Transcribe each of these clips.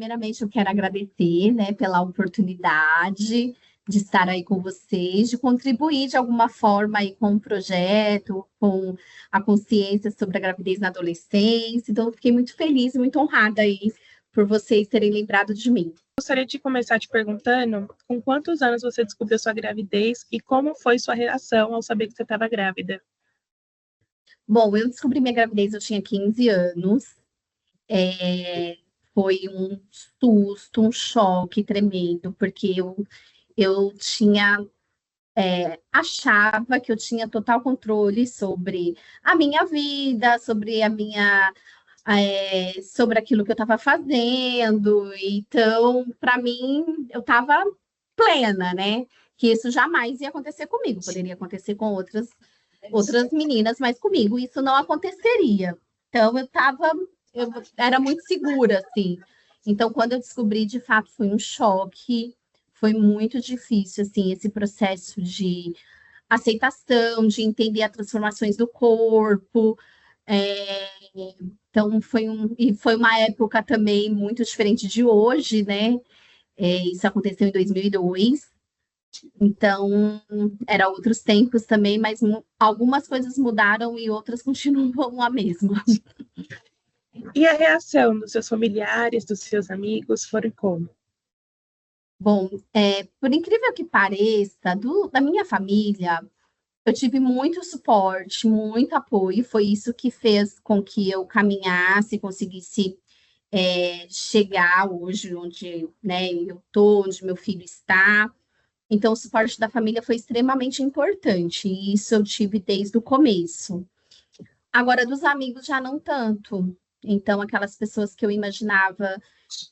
primeiramente eu quero agradecer, né, pela oportunidade de estar aí com vocês, de contribuir de alguma forma aí com o projeto, com a consciência sobre a gravidez na adolescência. Então, eu fiquei muito feliz e muito honrada aí por vocês terem lembrado de mim. Gostaria de começar te perguntando com quantos anos você descobriu sua gravidez e como foi sua reação ao saber que você estava grávida? Bom, eu descobri minha gravidez, eu tinha 15 anos. Foi um susto, um choque tremendo, porque eu tinha, achava que eu tinha total controle sobre a minha vida, sobre a minha, sobre aquilo que eu estava fazendo. Então, para mim, eu estava plena, né? Que isso jamais ia acontecer comigo, poderia acontecer com outras meninas, mas comigo isso não aconteceria. Então, eu era muito segura, assim. Então, quando eu descobri, de fato, foi um choque, foi muito difícil, assim, esse processo de aceitação, de entender as transformações do corpo. É, então, foi uma época também muito diferente de hoje, né? Isso aconteceu em 2002. Então, era outros tempos também, mas algumas coisas mudaram e outras continuam a mesma. E a reação dos seus familiares, dos seus amigos, foram como? Bom, por incrível que pareça, da minha família, eu tive muito suporte, muito apoio. Foi isso que fez com que eu caminhasse, conseguisse, chegar hoje onde, né, eu estou, onde meu filho está. Então, o suporte da família foi extremamente importante, e isso eu tive desde o começo. Agora, dos amigos já não tanto. Então, aquelas pessoas que eu imaginava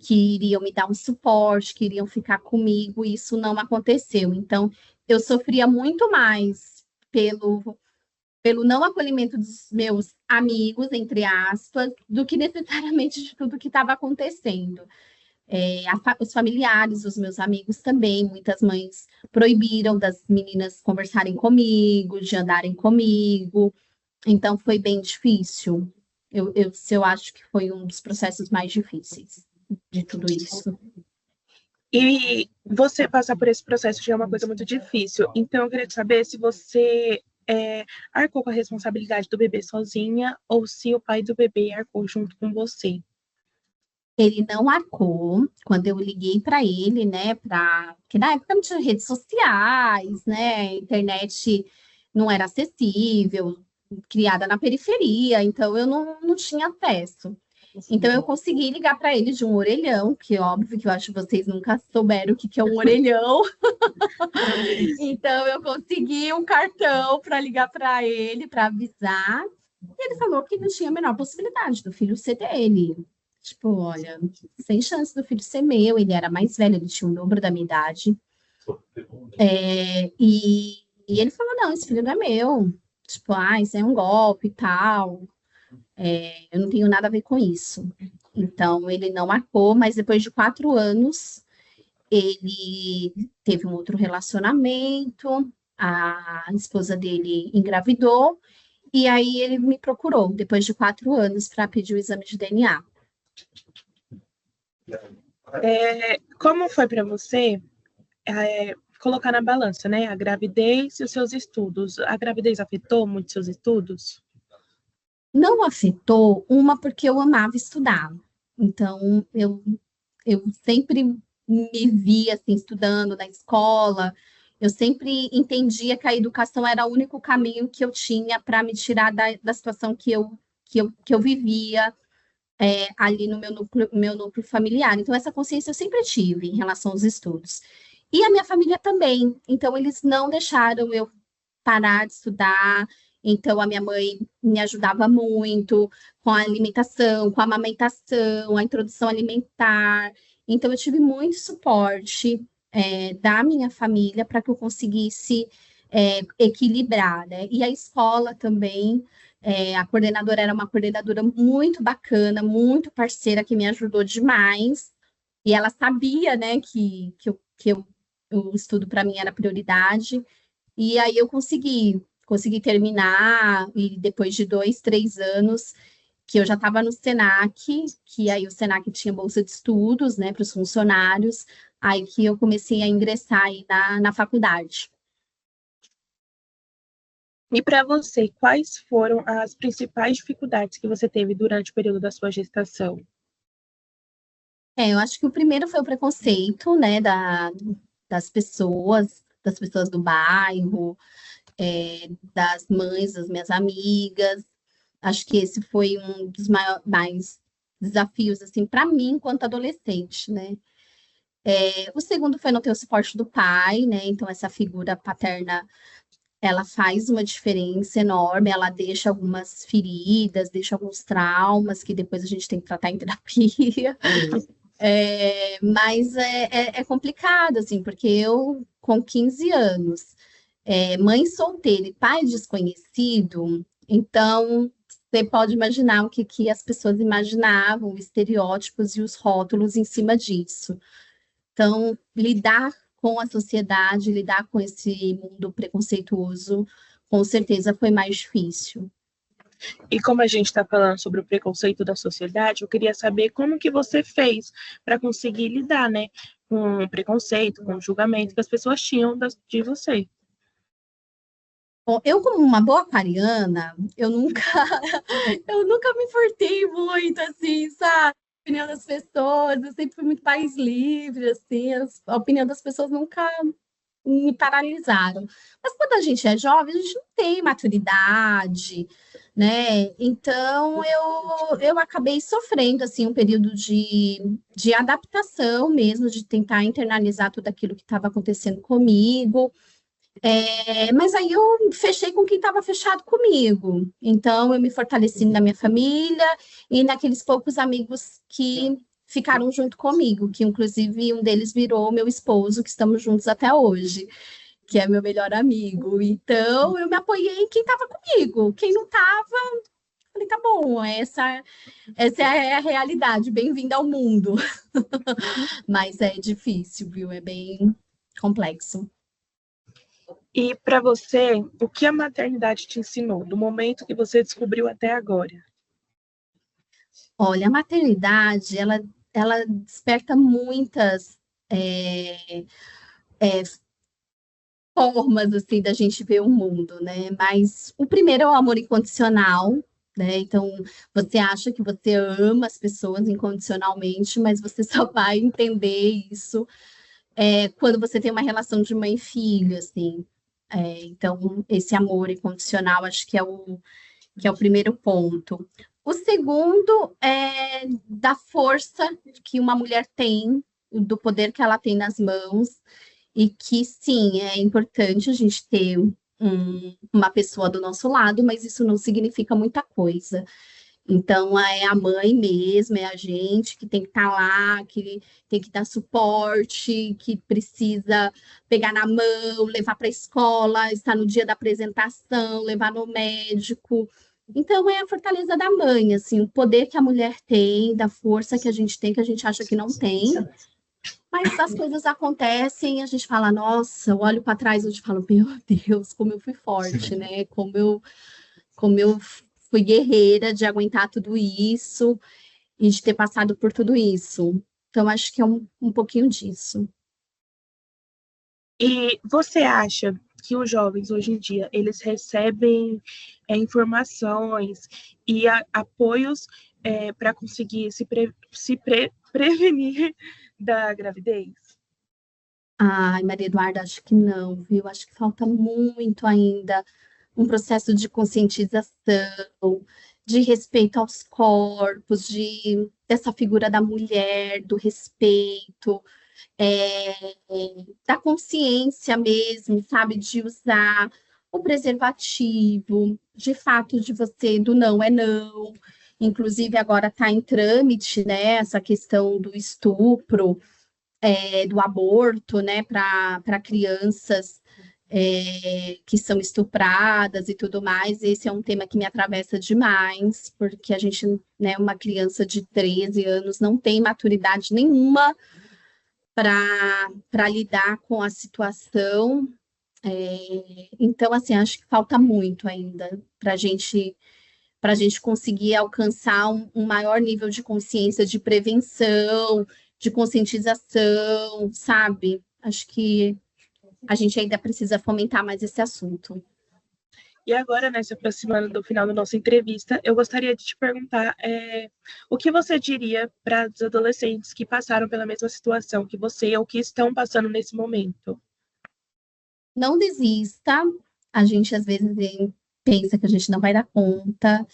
que iriam me dar um suporte, que iriam ficar comigo, isso não aconteceu. Então, eu sofria muito mais pelo não acolhimento dos meus amigos, entre aspas, do que necessariamente de tudo que estava acontecendo. Os familiares, os meus amigos também, muitas mães proibiram das meninas conversarem comigo, de andarem comigo. Então, foi bem difícil. Eu acho que foi um dos processos mais difíceis de tudo isso. E você passar por esse processo já é uma coisa muito difícil. Então, eu queria saber se você arcou com a responsabilidade do bebê sozinha ou se o pai do bebê arcou junto com você. Ele não arcou quando eu liguei para ele, né? Porque na época não tinha redes sociais, né? A internet não era acessível, criada na periferia, então eu não tinha acesso. Então eu consegui ligar para ele de um orelhão, que óbvio que eu acho que vocês nunca souberam o que é um orelhão. Então eu consegui um cartão para ligar para ele, para avisar. E ele falou que não tinha a menor possibilidade do filho ser dele. Tipo, olha, sem chance do filho ser meu, ele era mais velho, ele tinha o dobro da minha idade. E ele falou, não, esse filho não é meu. Tipo, isso é um golpe e tal. Eu não tenho nada a ver com isso. Então, ele não marcou, mas depois de 4 anos, ele teve um outro relacionamento, a esposa dele engravidou, e aí ele me procurou, depois de 4 anos, para pedir o exame de DNA. Como foi para você colocar na balança, né, a gravidez e os seus estudos? A gravidez afetou muito seus estudos? Não afetou, porque eu amava estudar. Então, eu sempre me via assim, estudando na escola. Eu sempre entendia que a educação era o único caminho que eu tinha para me tirar da situação que eu vivia, ali no meu núcleo familiar. Então, essa consciência eu sempre tive em relação aos estudos. E a minha família também. Então, eles não deixaram eu parar de estudar. Então, a minha mãe me ajudava muito com a alimentação, com a amamentação, a introdução alimentar. Então, eu tive muito suporte, da minha família para que eu conseguisse, equilibrar, né? E a escola também, a coordenadora era uma coordenadora muito bacana, muito parceira, que me ajudou demais. E ela sabia, né, que o estudo para mim era prioridade. E aí eu consegui terminar, e depois de 2, 3 anos, que eu já estava no Senac, que aí o Senac tinha bolsa de estudos, né, para os funcionários, aí que eu comecei a ingressar aí na faculdade. E para você, quais foram as principais dificuldades que você teve durante o período da sua gestação? Eu acho que o primeiro foi o preconceito, né, das pessoas do bairro, das mães, das minhas amigas. Acho que esse foi um dos mais desafios, assim, para mim, enquanto adolescente, né? O segundo foi não ter o suporte do pai, né? Então, essa figura paterna, ela faz uma diferença enorme, ela deixa algumas feridas, deixa alguns traumas que depois a gente tem que tratar em terapia. Mas é complicado, assim, porque eu, com 15 anos, mãe solteira e pai desconhecido, então você pode imaginar o que as pessoas imaginavam, estereótipos e os rótulos em cima disso. Então, lidar com a sociedade, lidar com esse mundo preconceituoso, com certeza foi mais difícil. E como a gente está falando sobre o preconceito da sociedade, eu queria saber como que você fez para conseguir lidar, né, com o preconceito, com o julgamento que as pessoas tinham de você. Bom, eu, como uma boa aquariana, eu nunca me importei muito, assim, sabe? A opinião das pessoas, eu sempre fui muito mais livre, assim, a opinião das pessoas nunca me paralisaram. Mas quando a gente é jovem, a gente não tem maturidade, né? Então eu acabei sofrendo assim um período de adaptação mesmo, de tentar internalizar tudo aquilo que estava acontecendo comigo. Mas aí eu fechei com quem estava fechado comigo. Então eu me fortaleci na minha família e naqueles poucos amigos que ficaram junto comigo, que inclusive um deles virou meu esposo, que estamos juntos até hoje, que é meu melhor amigo. Então, eu me apoiei em quem estava comigo. Quem não estava, falei, tá bom, essa é a realidade. Bem-vinda ao mundo. Mas é difícil, viu? É bem complexo. E para você, o que a maternidade te ensinou, do momento que você descobriu até agora? Olha, a maternidade, ela desperta muitas formas, assim, da gente ver o mundo, né? Mas o primeiro é o amor incondicional, né? Então, você acha que você ama as pessoas incondicionalmente, mas você só vai entender isso quando você tem uma relação de mãe e filho, assim. Então, esse amor incondicional, acho que é o primeiro ponto. O segundo é da força que uma mulher tem, do poder que ela tem nas mãos, e que sim, é importante a gente ter uma pessoa do nosso lado, mas isso não significa muita coisa. Então, é a mãe mesmo, é a gente que tem que estar lá, que tem que dar suporte, que precisa pegar na mão, levar para a escola, estar no dia da apresentação, levar no médico. Então, é a fortaleza da mãe, assim, o poder que a mulher tem, da força que a gente tem, que a gente acha que não tem. Mas as coisas acontecem e a gente fala, nossa, eu olho para trás e eu falo, meu Deus, como eu fui forte, né? Como eu fui guerreira de aguentar tudo isso e de ter passado por tudo isso. Então, acho que é um pouquinho disso. E você acha que os jovens hoje em dia eles recebem informações e apoios para conseguir prevenir da gravidez? Ai, Maria Eduarda, acho que não, viu? Acho que falta muito ainda um processo de conscientização, de respeito aos corpos, dessa figura da mulher, do respeito, é, da consciência mesmo, sabe? De usar o preservativo, de fato, de você, do não é não. Inclusive, agora está em trâmite, né, essa questão do estupro, do aborto, né, para crianças que são estupradas e tudo mais. Esse é um tema que me atravessa demais, porque a gente, né, uma criança de 13 anos não tem maturidade nenhuma para lidar com a situação. Então, assim, acho que falta muito ainda para a gente para a gente conseguir alcançar um maior nível de consciência, de prevenção, de conscientização, sabe? Acho que a gente ainda precisa fomentar mais esse assunto. E agora, né, se aproximando do final da nossa entrevista, eu gostaria de te perguntar o que você diria para os adolescentes que passaram pela mesma situação que você ou que estão passando nesse momento? Não desista, a gente às vezes pensa que a gente não vai dar conta,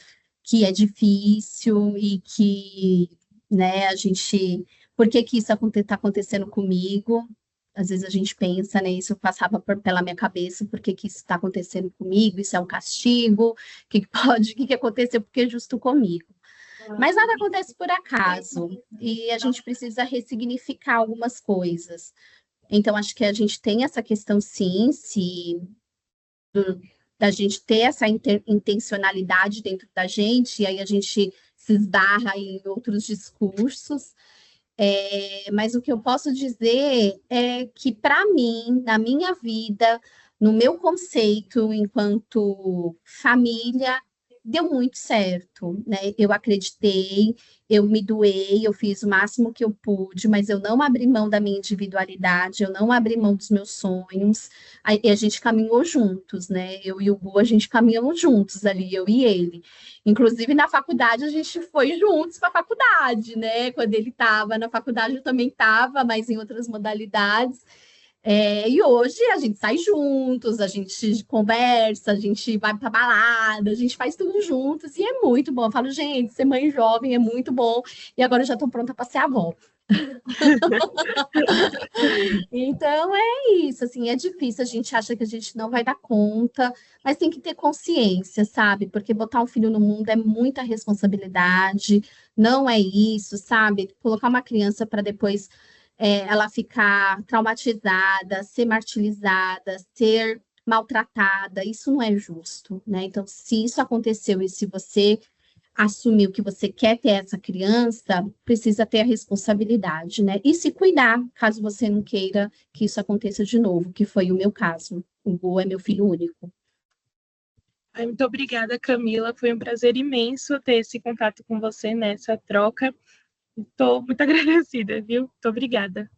que é difícil e que, né, a gente, por que que isso está acontecendo comigo? Às vezes a gente pensa, né, isso passava pela minha cabeça, por que que isso está acontecendo comigo? Isso é um castigo? O que que aconteceu porque é justo comigo? Mas nada acontece por acaso e a gente precisa ressignificar algumas coisas. Então, acho que a gente tem essa questão, sim, se da gente ter essa intencionalidade dentro da gente, e aí a gente se esbarra em outros discursos. Mas o que eu posso dizer é que, para mim, na minha vida, no meu conceito enquanto família, deu muito certo, né? Eu acreditei, eu me doei, eu fiz o máximo que eu pude, mas eu não abri mão da minha individualidade, eu não abri mão dos meus sonhos, e a gente caminhou juntos, né? Eu e o Gu, a gente caminhamos juntos ali, eu e ele. Inclusive, na faculdade, a gente foi juntos para a faculdade, né? Quando ele estava na faculdade, eu também estava, mas em outras modalidades. E hoje a gente sai juntos, a gente conversa, a gente vai para balada, a gente faz tudo juntos e é muito bom. Eu falo, gente, ser mãe jovem é muito bom. E agora eu já estou pronta para ser avó. Então é isso, assim, é difícil, a gente acha que a gente não vai dar conta, mas tem que ter consciência, sabe? Porque botar um filho no mundo é muita responsabilidade, não é isso, sabe? Colocar uma criança para depois ela ficar traumatizada, ser martirizada, ser maltratada, isso não é justo, né? Então, se isso aconteceu e se você assumir que você quer ter essa criança, precisa ter a responsabilidade, né? E se cuidar, caso você não queira que isso aconteça de novo, que foi o meu caso. O Gu é meu filho único. Ai, muito obrigada, Camila. Foi um prazer imenso ter esse contato com você nessa troca. Estou muito agradecida, viu? Muito obrigada.